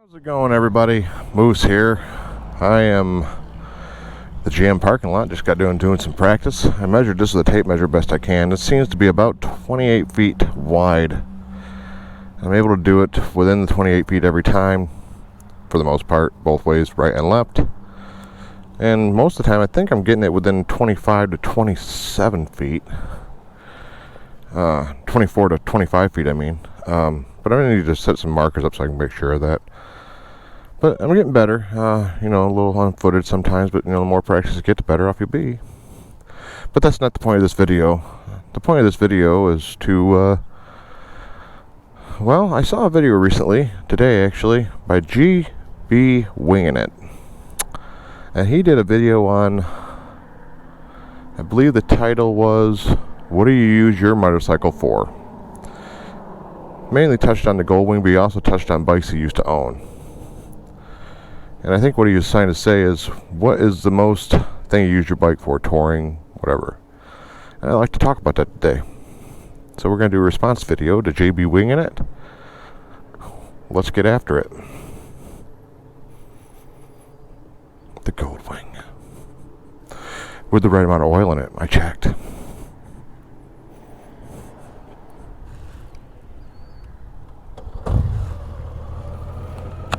How's it going, everybody? Moose here. I am the GM parking lot. Just got doing some practice. I measured this with a tape measure best I can. It seems to be about 28 feet wide. I'm able to do it within the 28 feet every time, for the most part, both ways, right and left. And most of the time, I think I'm getting it within 25 to 27 feet. 24 to 25 feet, I mean. But I'm going to need to set some markers up so I can make sure of that. But I'm getting better, a little unfooted sometimes, but, the more practice you get, the better off you'll be. But that's not the point of this video. The point of this video is to, I saw a video recently, today actually, by G BeWinginit. And he did a video on, I believe the title was, what do you use your motorcycle for? Mainly touched on the Goldwing, but he also touched on bikes he used to own. And I think what he was trying to say is, what is the most thing you use your bike for? Touring, whatever. And I'd like to talk about that today. So we're going to do a response video to G BeWinginit. Let's get after it. The Goldwing. With the right amount of oil in it, I checked.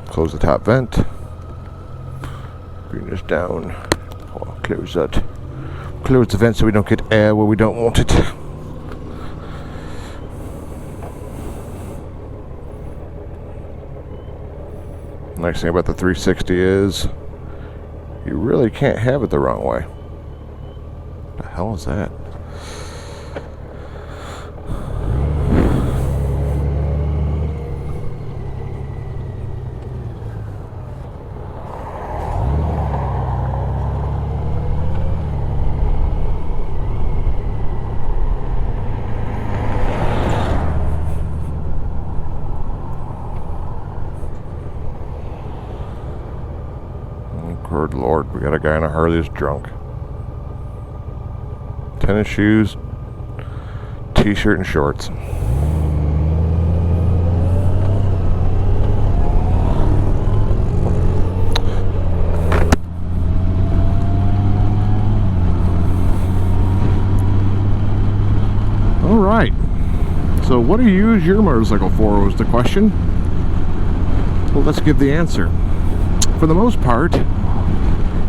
Close the top vent. Bring this down. Close that. Close the vent so we don't get air where we don't want it. Nice thing about the 360 is you really can't have it the wrong way. What the hell is that? Good Lord, we got a guy in a Harley that's drunk. Tennis shoes, t-shirt and shorts. Alright, so what do you use your motorcycle for was the question. Well, let's give the answer. For the most part,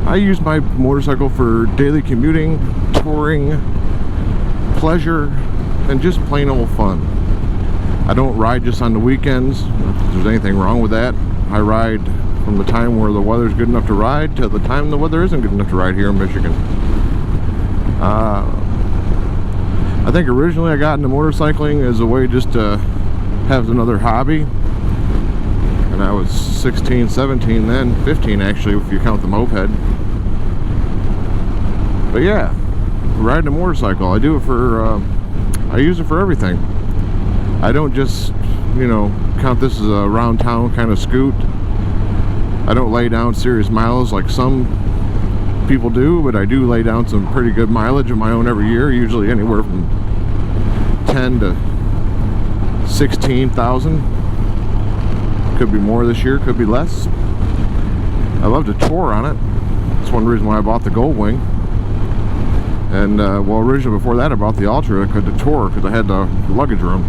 I use my motorcycle for daily commuting, touring, pleasure, and just plain old fun. I don't ride just on the weekends. If there's anything wrong with that, I ride from the time where the weather's good enough to ride to the time the weather isn't good enough to ride here in Michigan. I think originally I got into motorcycling as a way just to have another hobby. And I was 16, 17 then, 15 actually if you count the moped. But yeah, riding a motorcycle, I do it for, I use it for everything. I don't just, count this as a around town kind of scoot. I don't lay down serious miles like some people do, but I do lay down some pretty good mileage of my own every year, usually anywhere from 10 to 16,000. Could be more this year, could be less. I love to tour on it. That's one reason why I bought the Goldwing. And originally before that I bought the Ultra to tour because I had the luggage room.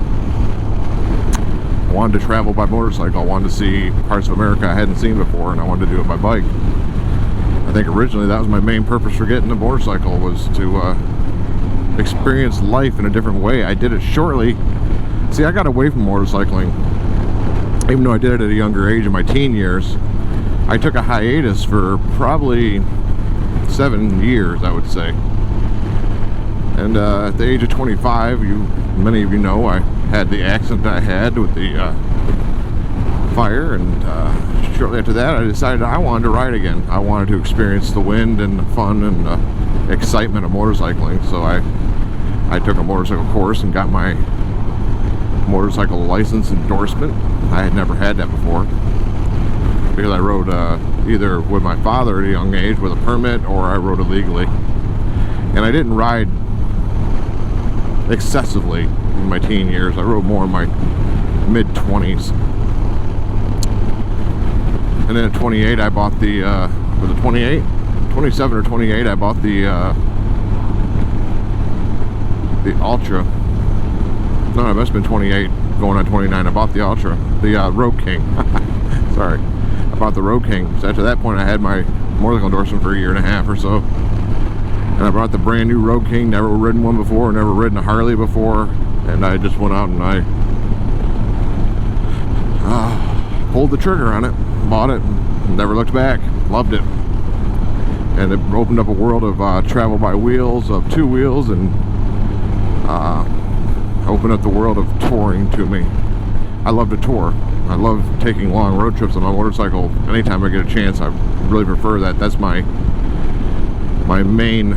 I wanted to travel by motorcycle. I wanted to see parts of America I hadn't seen before, and I wanted to do it by bike. I think originally that was my main purpose for getting a motorcycle, was to experience life in a different way. I did it shortly. See, I got away from motorcycling. Even though I did it at a younger age in my teen years, I took a hiatus for probably 7 years, I would say. And at the age of 25, many of you know, I had the accident I had with the fire, and shortly after that I decided I wanted to ride again. I wanted to experience the wind and the fun and the excitement of motorcycling. So I took a motorcycle course and got my motorcycle license endorsement. I had never had that before because I rode either with my father at a young age with a permit, or I rode illegally. And I didn't ride excessively in my teen years. I rode more in my mid-20s. And then at 28, I bought the, was it 28? 27 or 28, I bought the Ultra. No, it must have been 28, going on 29. I bought the Ultra, the Road King. Sorry. I bought the Road King. So after that point, I had my motorcycle endorsement for a year and a half or so. And I brought the brand new Road King, never ridden one before, never ridden a Harley before. And I just went out and I pulled the trigger on it, bought it, and never looked back. Loved it. And it opened up a world of travel by wheels, of two wheels, and opened up the world of touring to me. I love to tour. I love taking long road trips on my motorcycle anytime I get a chance. I really prefer that. That's my main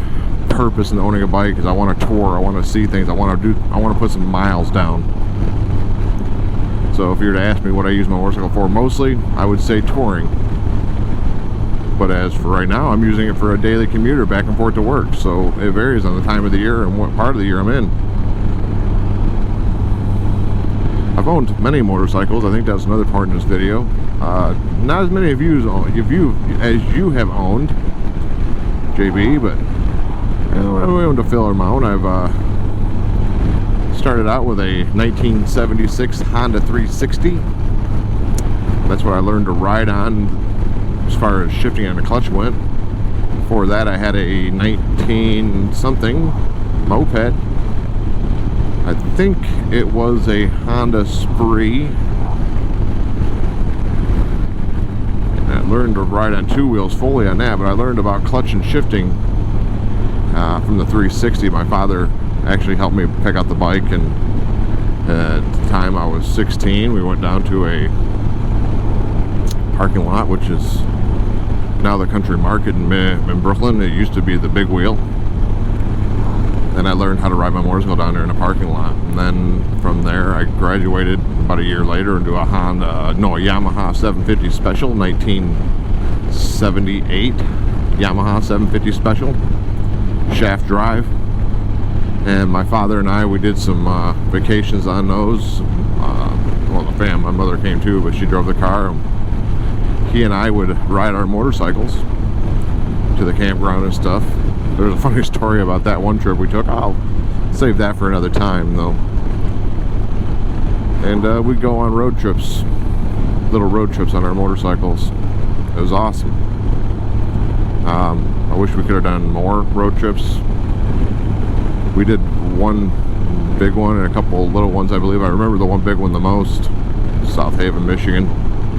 purpose in owning a bike, is I want to tour. I want to see things. I want to put some miles down. So if you were to ask me what I use my motorcycle for, mostly I would say touring. But as for right now, I'm using it for a daily commuter back and forth to work. So it varies on the time of the year and what part of the year I'm in. I've owned many motorcycles. I think that's another part in this video. Not as many of you as you have owned, JB, but I owned a fair amount. I've started out with a 1976 Honda 360. That's what I learned to ride on as far as shifting and the clutch went. Before that, I had a 19-something moped. I think it was a Honda Spree. And I learned to ride on two wheels fully on that, but I learned about clutch and shifting from the 360. My father actually helped me pick out the bike, and at the time I was 16, we went down to a parking lot, which is now the Country Market in Brooklyn. It used to be the Big Wheel. And I learned how to ride my motorcycle down there in a parking lot. And then from there, I graduated about a year later into a Yamaha 750 Special, 1978 Yamaha 750 Special, shaft drive. And my father and I, we did some vacations on those. Well, the fam, my mother came too, but she drove the car. He and I would ride our motorcycles to the campground and stuff. There's a funny story about that one trip we took. I'll save that for another time, though. And we'd go on road trips, little road trips on our motorcycles. It was awesome. I wish we could have done more road trips. We did one big one and a couple little ones, I believe. I remember the one big one the most, South Haven, Michigan.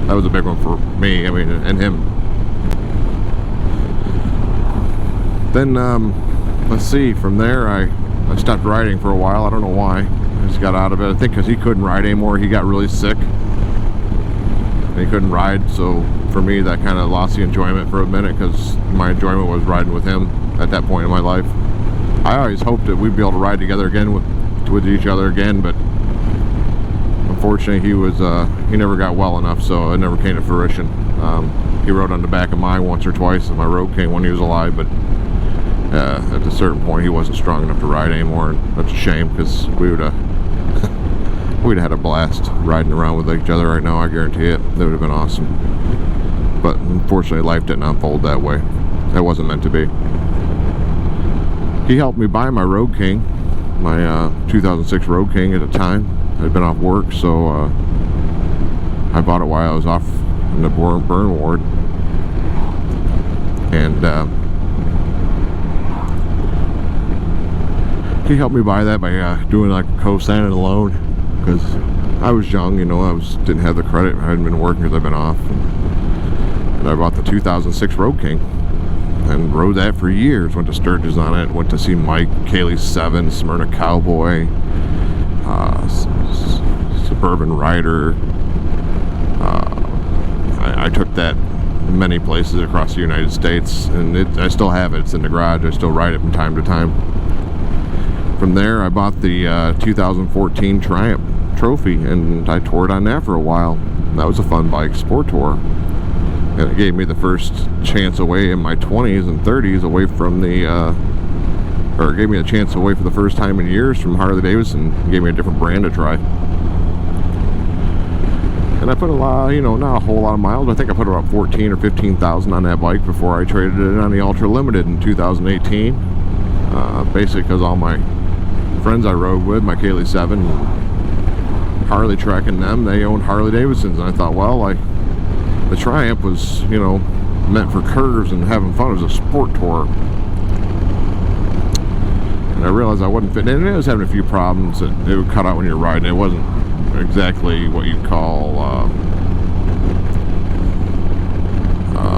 That was a big one for me, I mean, and him. Then, let's see, from there I stopped riding for a while. I don't know why. I just got out of it. I think because he couldn't ride anymore. He got really sick and he couldn't ride. So for me, that kind of lost the enjoyment for a minute, because my enjoyment was riding with him at that point in my life. I always hoped that we'd be able to ride together again with each other again, but unfortunately he never got well enough, so it never came to fruition. He rode on the back of mine once or twice in my Road King when he was alive, but at a certain point he wasn't strong enough to ride anymore, and that's a shame, because we'd have had a blast riding around with each other right now. I guarantee it. That would have been awesome. But unfortunately life didn't unfold that way. That wasn't meant to be. He helped me buy my Road King, my 2006 Road King at the time. I'd been off work, so I bought it while I was off in the burn ward. And he helped me buy that by doing like a co-signing loan, because I was young, you know, didn't have the credit. I hadn't been working because I've been off. And I bought the 2006 Road King and rode that for years. Went to Sturgis on it, went to see Mike, Kaylee 7, Smyrna Cowboy, Suburban Rider. I took that many places across the United States, and I still have it. It's in the garage. I still ride it from time to time. From there, I bought the 2014 Triumph Trophy, and I toured on that for a while. That was a fun bike, sport tour. And it gave me the first chance away in my 20s and 30s away from the, or it gave me a chance away for the first time in years from Harley Davidson. It gave me a different brand to try. And I put a lot, you know, not a whole lot of miles. I think I put about 14 or 15,000 on that bike before I traded it on the Ultra Limited in 2018. Basically because all my friends I rode with, my Kaylee 7, Harley Trek and them, they owned Harley Davidsons. And I thought, well, the Triumph was, you know, meant for curves and having fun. It was a sport tour. And I realized I wasn't fitting in. It was having a few problems that it would cut out when you're riding. It wasn't exactly what you'd call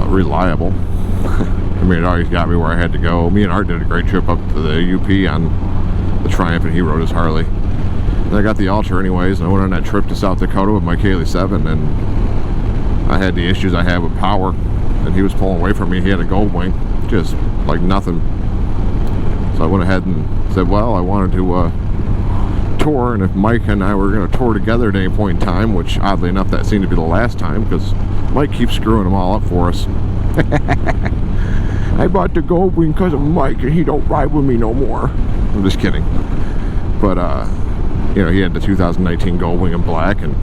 reliable. I mean, it always got me where I had to go. Me and Art did a great trip up to the UP on the Triumph, and he rode his Harley. And I got the Ultra anyways, and I went on that trip to South Dakota with my Kaylee 7, and I had the issues I had with power, and he was pulling away from me. He had a Gold Wing, just like nothing. So I went ahead and said, well, I wanted to tour, and if Mike and I were going to tour together at any point in time, which oddly enough that seemed to be the last time, because Mike keeps screwing them all up for us. I bought the Gold Wing because of Mike, and he don't ride with me no more. I'm just kidding. But you know, he had the 2019 Gold Wing in black, and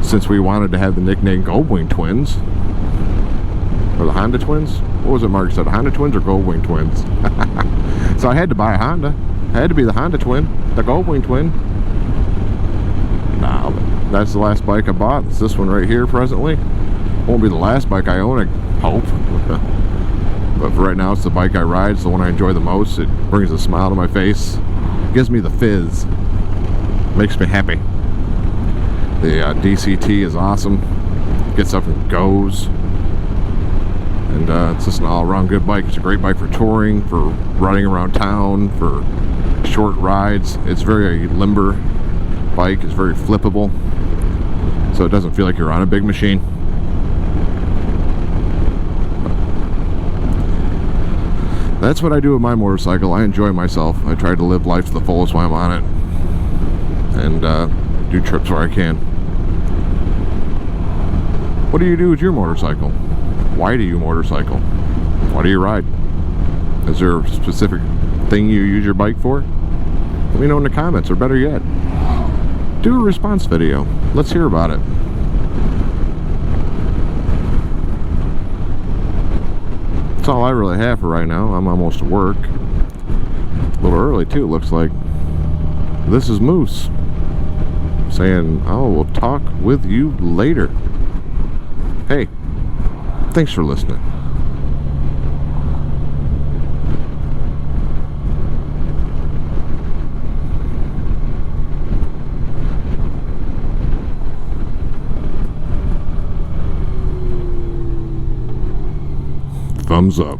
since we wanted to have the nickname Gold Wing Twins, or the Honda Twins, what was it Mark said, Honda Twins or Gold Wing Twins? So I had to buy a Honda. It had to be the Honda Twin, the Gold Wing Twin. Nah, but that's the last bike I bought. It's this one right here presently. Won't be the last bike I own, I hope. But for right now, it's the bike I ride. It's the one I enjoy the most. It brings a smile to my face. It gives me the fizz. Makes me happy. The DCT is awesome. Gets up and goes. And it's just an all-around good bike. It's a great bike for touring, for running around town, for short rides. It's very limber bike. It's very flippable, so it doesn't feel like you're on a big machine. That's what I do with my motorcycle. I enjoy myself. I try to live life to the fullest while I'm on it, and do trips where I can. What do you do with your motorcycle? Why do you motorcycle? Why do you ride? Is there a specific thing you use your bike for? Let me know in the comments, or better yet, do a response video. Let's hear about it. That's all I really have for right now. I'm almost to work. A little early too, looks like. This is Moose saying, I will talk with you later. Hey, thanks for listening. Thumbs up.